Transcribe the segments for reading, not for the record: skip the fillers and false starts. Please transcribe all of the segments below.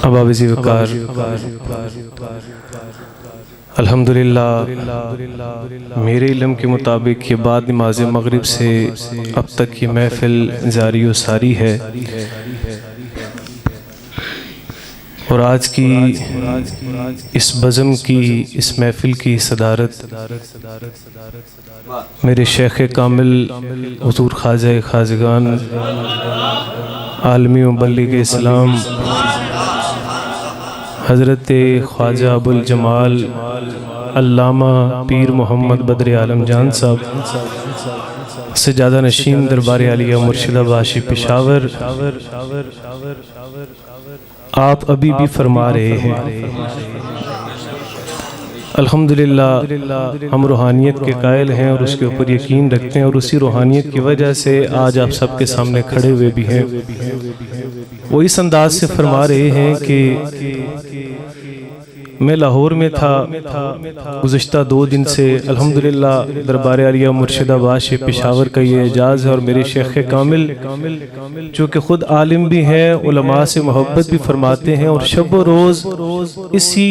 احباب ذی وقار، الحمدللہ میرے علم کے مطابق یہ بعد نماز مغرب سے اب تک یہ محفل جاری و ساری ہے، اور آج کی اس بزم کی اس محفل کی صدارت میرے شیخ کامل حضور خواجہ خواجگان عالمی مبلغ اسلام حضرت خواجہ ابوالجمال علامہ پیر محمد بدر عالم جان صاحب سجادہ نشین دربار عالیہ مرشدہ باشی پشاور، آپ ابھی بھی فرما رہے ہیں الحمدللہ ہم روحانیت کے قائل ہیں اور اس کے اوپر یقین رکھتے ہیں، اور اسی روحانیت کی وجہ سے آج آپ سب کے سامنے کھڑے ہوئے بھی ہیں۔ وہ اس انداز سے فرما رہے ہیں کہ میں لاہور میں تھا گزشتہ 2 دن سے، الحمدللہ دربار عالیہ مرشدہ باش پشاور کا یہ اعجاز ہے، اور میرے شیخ کامل جو کہ خود عالم بھی ہیں، علماء سے محبت بھی فرماتے ہیں، اور شب و روز اسی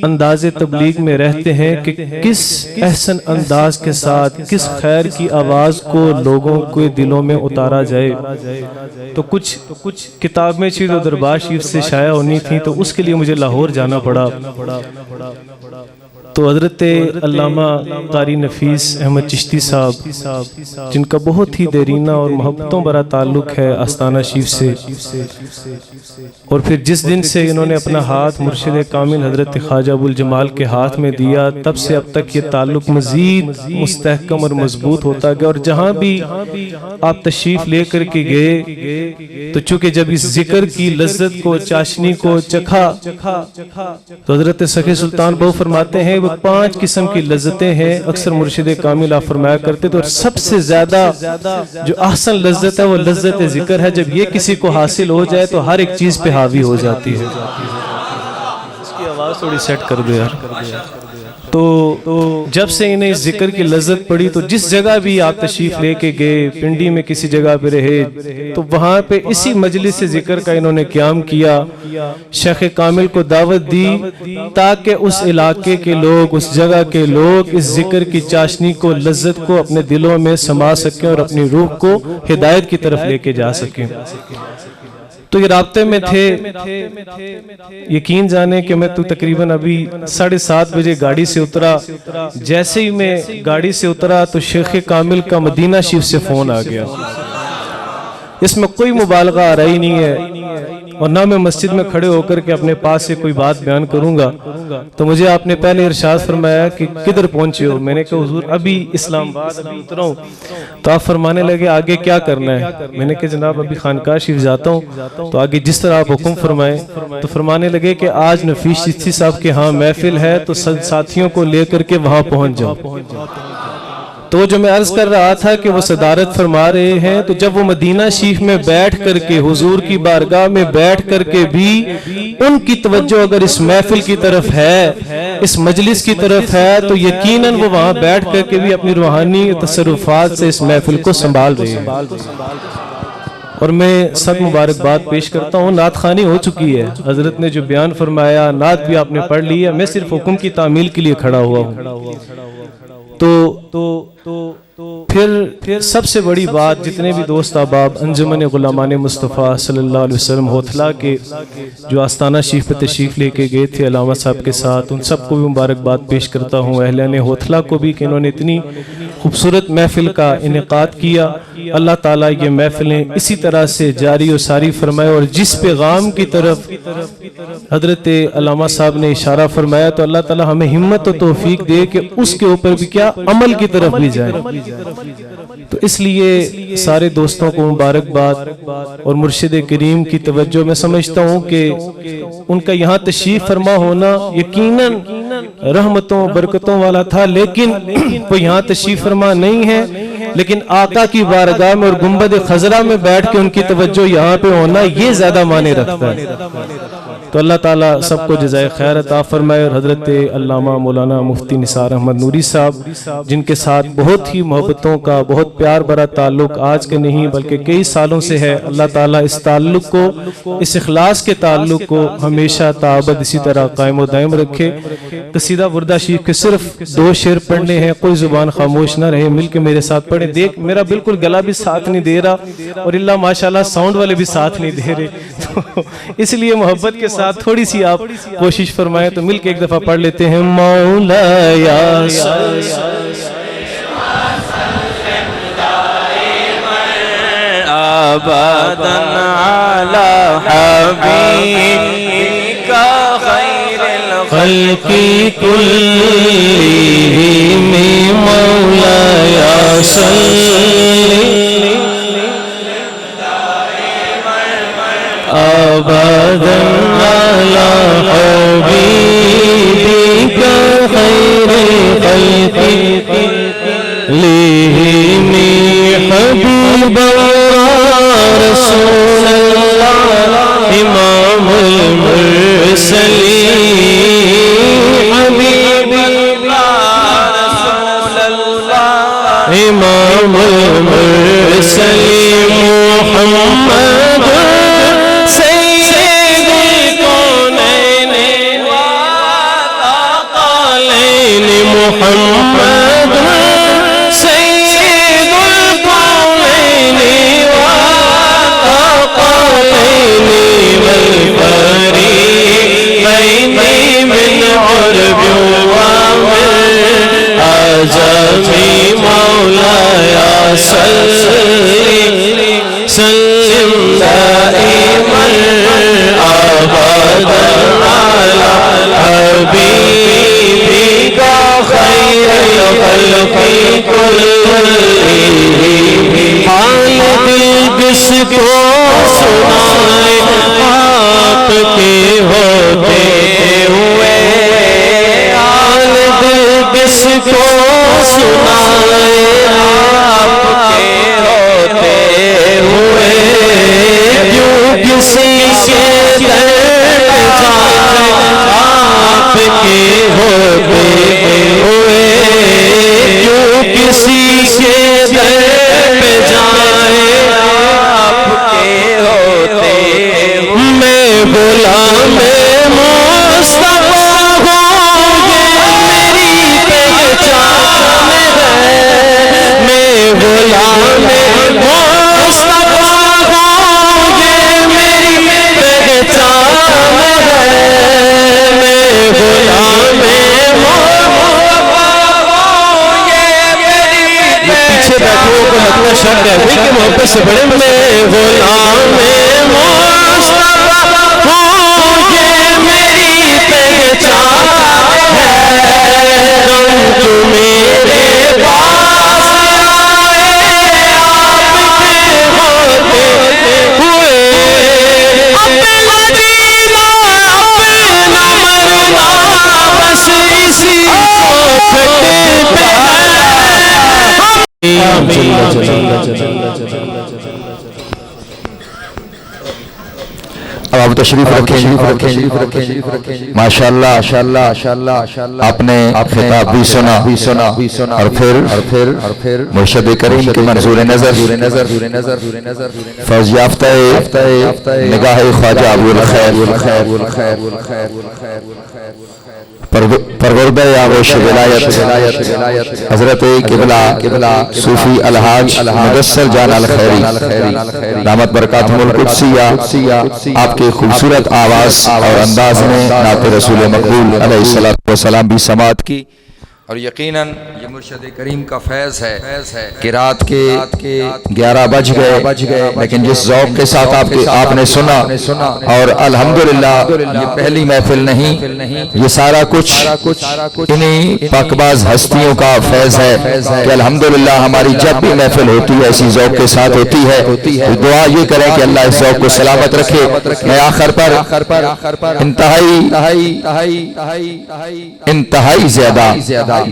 انداز تبلیغ میں رہتے ہیں کہ کس احسن انداز کے ساتھ کس خیر کی آواز کو لوگوں کے دلوں میں اتارا جائے۔ تو کچھ کتابیں چیز و دربار شریف سے شائع ہونی تھیں، تو اس کے لیے مجھے لاہور جانا پڑا۔ تو حضرت علامہ قاری نفیس احمد چشتی صاحب جن کا بہت ہی دیرینہ اور محبتوں بڑا تعلق ہے آستانہ شریف سے، اور پھر جس دن سے انہوں نے اپنا ہاتھ مرشد کامل حضرت خواجہ ابوالجمال کے ہاتھ میں دیا، تب سے اب تک یہ تعلق مزید مستحکم اور مضبوط ہوتا گیا، اور جہاں بھی آپ تشریف لے کر کے گئے تو چونکہ جب اس ذکر کی لذت کو چاشنی کو چکھا تو حضرت سخی سلطان بہو فرماتے ہیں وہ 5 قسم کی لذتیں ہیں، اکثر مرشد کامل آپ فرمایا کرتے تو سب سے زیادہ جو احسن لذت ہے وہ لذت ذکر ہے، جب یہ کسی کو حاصل ہو جائے تو ہر ایک چیز پہ حاوی ہو جاتی ہے۔ اس کی آواز تھوڑی سیٹ کر دو یار۔ تو جب سے انہیں اس ذکر کی لذت پڑی تو جس جگہ بھی آپ تشریف لے کے گئے، پنڈی میں کسی جگہ پہ رہے تو وہاں پہ اسی مجلس ذکر کا انہوں نے قیام کیا، شیخ کامل کو دعوت دی تاکہ اس علاقے کے لوگ، اس جگہ کے لوگ اس ذکر کی چاشنی کو، لذت کو اپنے دلوں میں سما سکیں اور اپنی روح کو ہدایت کی طرف لے کے جا سکیں۔ تو یہ رابطے میں تھے، یقین جانے کہ میں تو تقریباً ابھی 7:30 بجے گاڑی سے اترا، جیسے ہی میں گاڑی سے اترا تو شیخ کامل کا مدینہ شریف سے فون آ گیا۔ اس میں کوئی مبالغہ آ رہی نہیں ہے، اور نہ میں مسجد میں کھڑے ہو کر کے اپنے پاس سے کوئی بات بیان کروں گا۔ تو مجھے آپ نے پہلے ارشاد فرمایا کہ کدھر پہنچے ہو؟ میں نے کہا حضور ابھی اسلام آباد ابھی اترا ہوں۔ تو آپ فرمانے لگے آگے کیا کرنا ہے؟ میں نے کہا جناب ابھی خانقاہ شریف جاتا ہوں، تو آگے جس طرح آپ حکم فرمائیں۔ تو فرمانے لگے کہ آج نفیس چشتی صاحب کے ہاں محفل ہے، تو ساتھیوں کو لے کر کے وہاں پہنچ جاؤ۔ تو جو میں عرض کر رہا تھا کہ وہ صدارت فرما رہے ہیں، تو جب وہ مدینہ شریف میں بیٹھ کر کے حضور کی بارگاہ میں بیٹھ کر کے بھی ان کی توجہ اگر اس محفل کی طرف ہے، اس مجلس کی طرف ہے، تو یقیناً وہ وہاں بیٹھ کر کے بھی اپنی روحانی تصرفات سے اس محفل کو سنبھال رہے ہیں۔ اور میں سب مبارکباد پیش کرتا ہوں، نعت خوانی ہو چکی ہے، حضرت نے جو بیان فرمایا نعت بھی آپ نے پڑھ لی ہے، میں صرف حکم کی تعمیل کے لیے کھڑا ہوا ہوں۔ تو پھر سب سے بڑی بات، جتنے بھی دوست احباب انجمن غلامان مصطفیٰ صلی اللہ علیہ وسلم ہوتلا کے جو آستانہ شریف پہ تشریف لے کے گئے تھے علامہ صاحب کے ساتھ، ان سب کو بھی مبارکباد پیش کرتا ہوں، اہلیان ہوتلا کو بھی کہ انہوں نے اتنی خوبصورت محفل کا انعقاد کیا۔ اللہ تعالیٰ یہ محفلیں اسی طرح سے جاری و ساری فرمائے، اور جس پیغام کی طرف حضرت علامہ صاحب نے اشارہ فرمایا تو اللہ تعالیٰ ہمیں ہمت و توفیق دے کہ اس کے اوپر بھی کیا عمل کی طرف بھی جائے۔ تو اس لیے سارے دوستوں کو مبارکباد، اور مرشد کریم کی توجہ میں سمجھتا ہوں کہ ان کا یہاں تشریف فرما ہونا یقیناً رحمتوں برکتوں والا تھا، لیکن وہ یہاں تشریف فرما نہیں ہے لیکن آقا کی بارگاہ میں اور گنبد خضرا میں بیٹھ کے ان کی توجہ یہاں پہ ہونا یہ زیادہ معنی رکھتا ہے۔ تو اللہ تعالیٰ سب کو جزائے خیر عطا فرمائے، اور حضرت علامہ مولانا مفتی نثار احمد نوری صاحب جن کے ساتھ بہت ہی محبتوں کا، بہت پیار بھرا تعلق آج کے نہیں بلکہ کئی سالوں سے ہے، اللہ تعالیٰ اس تعلق کو، اس اخلاص کے تعلق کو ہمیشہ تابد اسی طرح قائم و دائم رکھے۔ قصیدہ وردہ شریف کے صرف 2 شعر پڑھنے ہیں، کوئی زبان خاموش نہ رہے، مل کے میرے ساتھ پڑھیں۔ دیکھ میرا بالکل گلا بھی ساتھ نہیں دے رہا، اور اللہ ماشاءاللہ ساؤنڈ والے بھی ساتھ نہیں دے رہے، تو اس لیے محبت کے ساتھ تھوڑی سی آپ کوشش فرمائیں تو مل کے ایک دفعہ پڑھ لیتے ہیں۔ مولا یا ابدا علی حبیبک خیر الخلق کلہم مولا یا صلی ابدا علی حبیبک خیر الخلق کلہم حبیب رسول اللہ امام المرسلین حبیب رسول اللہ امام المرسلین محمد سید الکونین والثقلین محمد سید الکونین والثقلین والفریقین من عرب ومن عجم مولایا صلی سلم دائما ابدا علی حبیبک خیر الخلق کلہم۔ حال دل کس کو سنائے آپ کے ہوتے ہوئے، حال دل کس کو سنائے آپ کے ہوتے ہوئے، کیوں کسی کے در پہ جائے آپ کے ہوتے ہوئے، کیوں کسی کے در پہ جائے آپ کے ہوتے ہوئے، میں غلام مصطفیٰ ہوں یہ میری پہچان ہے، میں غلام مصطفیٰ ہوں یہ میری پہچان ہے، میں غلام مصطفیٰ ہوں یہ میری پہچان ہے۔ پیچھے بیٹھے ہو کو لگنا شک ہے کہ محبت سے بڑے، میں غلام مصطفیٰ ہوں یہ میری پہچان ہے، غم جو میرے پاس آئے آپ کے ہوتے ہوئے، اپنا جینا اپنا مرنا بس اسی کھٹے پہ اب آپ تشریف رکھیں ماشاءاللہ آپ نے خطاب بھی سنا اور پھر مرشد کریم کے منظور نظر فیض یافتہ نگاہ خواجہ ابو الخیر پروردہ آغوش ولایت حضرت قبلہ صوفی الحاج مدثر جان الخیری دامت برکاتہم القدسیہ، آپ کے خوبصورت آواز اور انداز میں نعت رسول مقبول علیہ السلام بھی سماعت کی، اور یقیناً یہ مرشد کریم کا فیض ہے کہ رات کے 11 بج گئے، لیکن جس ذوق کے ساتھ آپ نے سنا، اور الحمدللہ یہ پہلی محفل نہیں، یہ سارا کچھ انہی پاکباز ہستیوں کا فیض ہے کہ الحمدللہ ہماری جب بھی محفل ہوتی ہے ایسی ذوق کے ساتھ ہوتی ہے۔ دعا یہ کریں کہ اللہ اس ذوق کو سلامت رکھے۔ میں آخر پر انتہائی زیادہ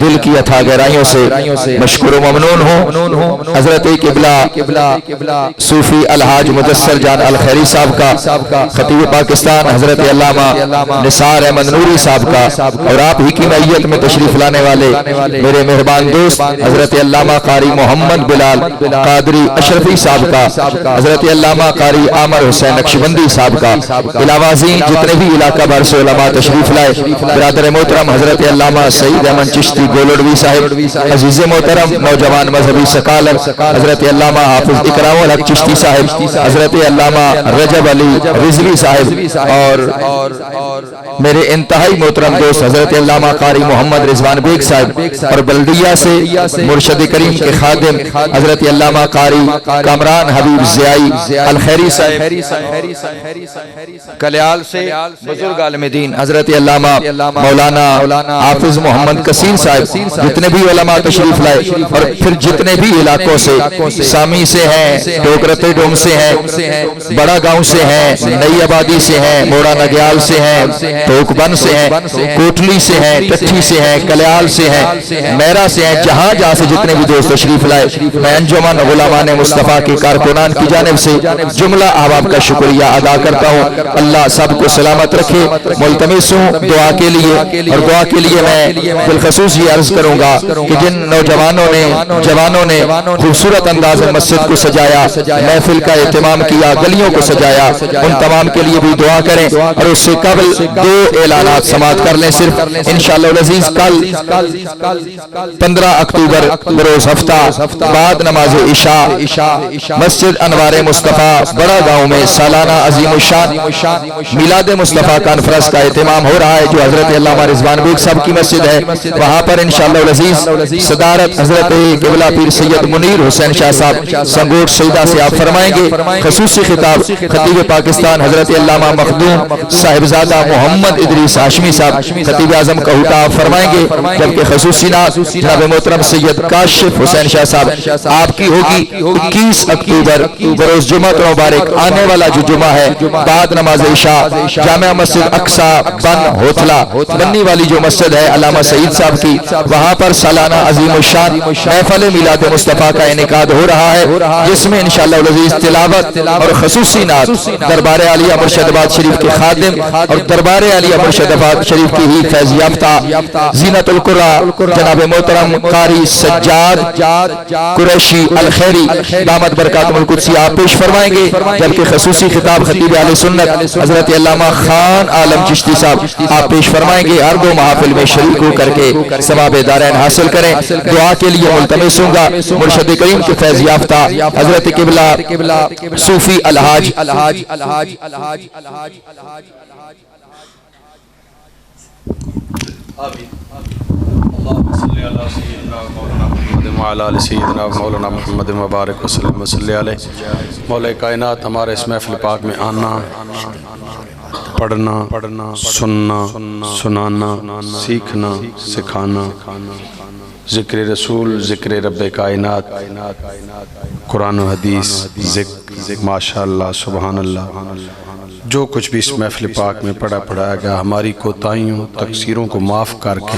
دل کی اتھا گہرائیوں سے مشکور و ممنون ہوں حضرت قبلہ صوفی الحاج مدثر جان الخیری صاحب کا، خطیب پاکستان حضرت علامہ نثار احمد نوری صاحب کا، اور آپ ہی کی معیت میں تشریف لانے والے میرے مہربان دوست حضرت علامہ قاری محمد بلال قادری اشرفی صاحب کا، حضرت علامہ قاری عامر حسین نقشبندی صاحب کا، علاوہ ازیں جتنے بھی علاقہ بھر سے علماء تشریف لائے، برادر محترم حضرت علامہ سعید احمد چشتی گولڑوی صاحب، عزیز محترم نوجوان مذہبی سکالر حضرت علامہ حافظ اکرام الحق چشتی صاحب، حضرت علامہ رجب علی رضوی صاحب، اور میرے انتہائی محترم دوست حضرت علامہ قاری محمد رضوان بیگ صاحب، اور بلدیہ سے مرشد کریم کے خادم حضرت علامہ قاری کامران حبیب زیائی الخیری صاحب، کلیال سے بزرگ عالم دین حضرت علامہ مولانا حافظ محمد کثیر صاحب، جتنے بھی علماء تشریف لائے، اور پھر جتنے بھی علاقوں سے سامی سے ہیں، ٹوکرتے ڈوم سے ہیں، بڑا گاؤں سے ہیں، نئی آبادی سے ہیں، موڑا نگیال سے ہیں، ٹوک بن سے ہیں، کوٹلی سے ہیں، ٹٹھی سے ہیں، کلیال سے ہیں، میرا سے ہیں، جہاں سے جتنے بھی دوست تشریف لائے، میں انجمن غلامان مصطفیٰ کے کارکنان کی جانب سے جملہ احباب کا شکریہ ادا کرتا ہوں۔ اللہ سب کو سلامت رکھے، ملتمس ہوں دعا کے لیے، اور دعا کے لیے میں بالخصوص یہ عرض کروں گا کہ جن جوانوں نے خوبصورت انداز میں مسجد کو سجایا، محفل کا اہتمام کیا، گلیوں کو سجایا، ان تمام کے لیے بھی دعا کریں، اور اس سے قبل دو اعلانات سماعت کر لیں صرف انشاءاللہ العزیز۔ کل 15 اکتوبر بروز ہفتہ بعد نماز عشاء مسجد انوار مصطفیٰ بڑا گاؤں میں سالانہ عظیم الشان میلاد مصطفیٰ کانفرنس کا اہتمام ہو رہا ہے، جو حضرت علامہ رضوان بیگ صاحب کی مسجد ہے، وہاں پر انشاءاللہ العزیز صدارت حضرت قبلہ پیر سید منیر حسین شاہ صاحب سنگوٹ سیدہ سے آپ فرمائیں گے۔ خصوصی خطاب خطیب پاکستان حضرت علامہ مخدوم صاحبزادہ محمد ادریس ہاشمی صاحب خطیب اعظم کہوٹہ آپ فرمائیں گے، جبکہ خصوصی نعت جناب محترم سید کاشف حسین شاہ صاحب آپ کی ہوگی 21 اکتوبر بروز جمعہ مبارک، آنے والا جو جمعہ ہے بعد نماز عشاء، جامع مسجد اقصی بن ہوتلا بنی والی جو مسجد ہے علامہ سعید صاحب کی، وہاں پر سالانہ عظیم الشان محفل میلاد مصطفیٰ کا انعقاد ہو رہا ہے، جس میں انشاءاللہ العزیز تلاوت اور خصوصی نعت دربار عالیہ مرشد آباد شریف کے خادم اور دربار عالیہ مرشد آباد شریف کی ہی فیض یافتہ زینت القرآن جناب محترم قاری سجاد قریشی الخیری دامت برکاتہ القدسی آپ پیش فرمائیں گے، جبکہ خصوصی خطاب خطیب اہل سنت حضرت علامہ خان عالم چشتی صاحب آپ پیش فرمائیں گے۔ ہر دو محافل میں شریک ہو کر کے ثواب دارین حاصل کریں۔ دعا کے لیے ملتمس ہوں گا مرشد کریم کے فیض یافتہ حضرت قبلہ صوفی الحاج وعلى آل سیدنا مولانا محمد مبارک وسلم وصلی علیہ۔ مولا کائنات ہمارے اس محفل پاک میں آنا، پڑھنا، سننا، سنانا، سیکھنا، سکھانا، ذکر رسول، ذکر رب کائنات، قرآن و حدیث، ذکر، ماشاءاللہ، سبحان اللہ، جو کچھ بھی اس محفل پاک میں پڑھایا گیا، ہماری کوتاہیوں تقصیروں کو معاف کر کے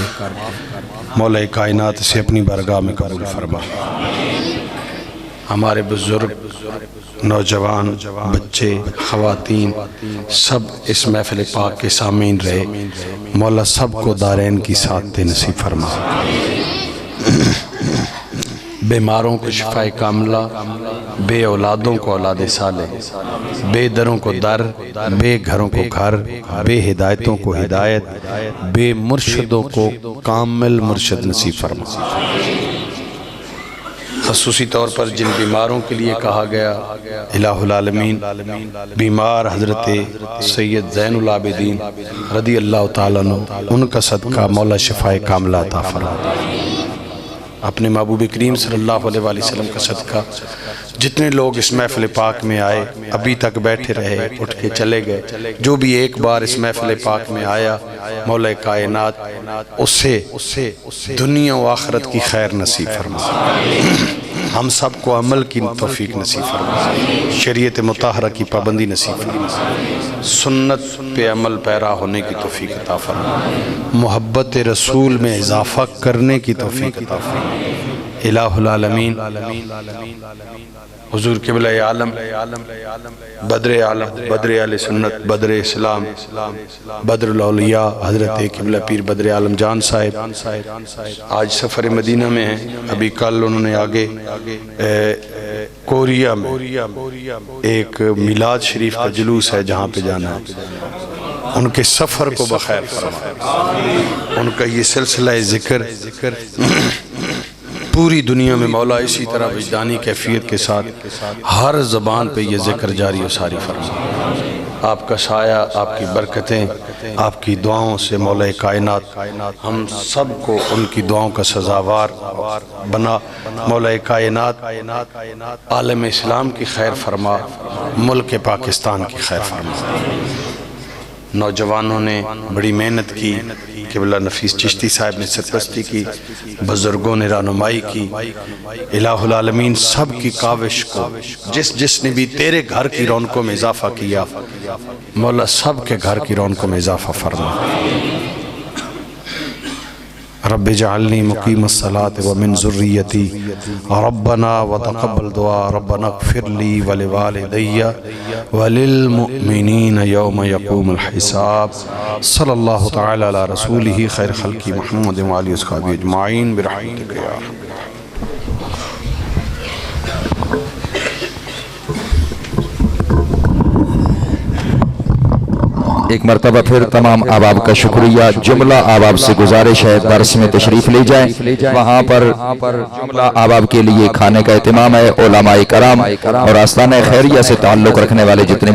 مولا کائنات سے اپنی بارگاہ میں قبول فرما۔ ہمارے بزرگ، نوجوان، بچے، خواتین سب اس محفل پاک کے سامعین رہے، مولا سب کو دارین کی سعادت نصیب فرما۔ بیماروں کو شفاء کاملہ، بے اولادوں کو اولاد صالح، بے دروں کو در، بے گھروں کو گھر، بے ہدایتوں کو ہدایت، بے مرشدوں کو کامل مرشد نصیب فرما۔ خصوصی طور پر جن بیماروں کے لیے کہا گیا، الہ العالمین بیمار حضرت سید زین العابدین رضی اللہ تعالیٰ عنہ، ان کا صدقہ مولا شفاء کاملہ عطا فرما۔ اپنے محبوب کریم صلی اللہ علیہ وسلم کا صدقہ جتنے لوگ اس محفل پاک میں آئے، ابھی تک بیٹھے رہے، اٹھ کے چلے گئے، جو بھی ایک بار اس محفل پاک میں آیا، مولا کائنات اسے دنیا و آخرت کی خیر نصیب فرما۔ ہم سب کو عمل کی توفیق نصیب فرمائے، شریعت مطہرہ کی پابندی نصیب فرمائے، سنت پہ عمل پیرا ہونے کی توفیق عطا فرمائے، محبت رسول میں اضافہ کرنے کی توفیق عطا فرمائے۔ الہ العالمین حضور قبلہ عالم، بدر عالم، بدر اہل سنت، بدر اسلام، بدر الاولیاء حضرت قبلہ پیر بدر عالم جان صاحب آج سفر مدینہ میں ہیں۔ ابھی کل انہوں نے آگے کوریا میں ایک میلاد شریف کا جلوس ہے جہاں پہ جانا ہے، ان کے سفر کو بخیر فرمائے، ان کا یہ سلسلہ ذکر پوری دنیا میں مولا اسی طرح وجدانی کیفیت کے ساتھ ہر زبان پہ یہ ذکر جاری و ساری فرمائے۔ آپ کا سایہ، آپ کی برکتیں، آپ کی دعاؤں سے مولا کائنات ہم سب کو ان کی دعاؤں کا سزاوار بنا۔ مولا کائنات عالم اسلام کی خیر فرما، ملک پاکستان کی خیر فرما۔ نوجوانوں نے بڑی محنت کی، قبلہ نفیس چشتی صاحب نے سرپرستی کی، بزرگوں نے رہنمائی کی۔ الہ العالمین سب کی کاوش کو، جس نے بھی تیرے گھر کی رونقوں میں اضافہ کیا، مولا سب کے گھر کی رونقوں میں اضافہ فرما۔ رب اجعلنی مقیم الصلاة ومن ذریتی ربنا وتقبل دعا ربنا اغفر لی ولوالدی وللمؤمنین یوم یقوم الحساب۔ صلی اللہ تعالی علی رسولہ خیر خلق محمد وآلہ وصحبہ اجمعین برحمتک یا رب۔ ایک مرتبہ پھر تمام احباب کا شکریہ۔ جملہ احباب سے گزارش ہے درس میں تشریف لے جائیں، وہاں پر جملہ احباب کے لیے کھانے کا اہتمام ہے۔ علماء کرام اور آستانہ خیریہ سے تعلق رکھنے والے جتنے بھی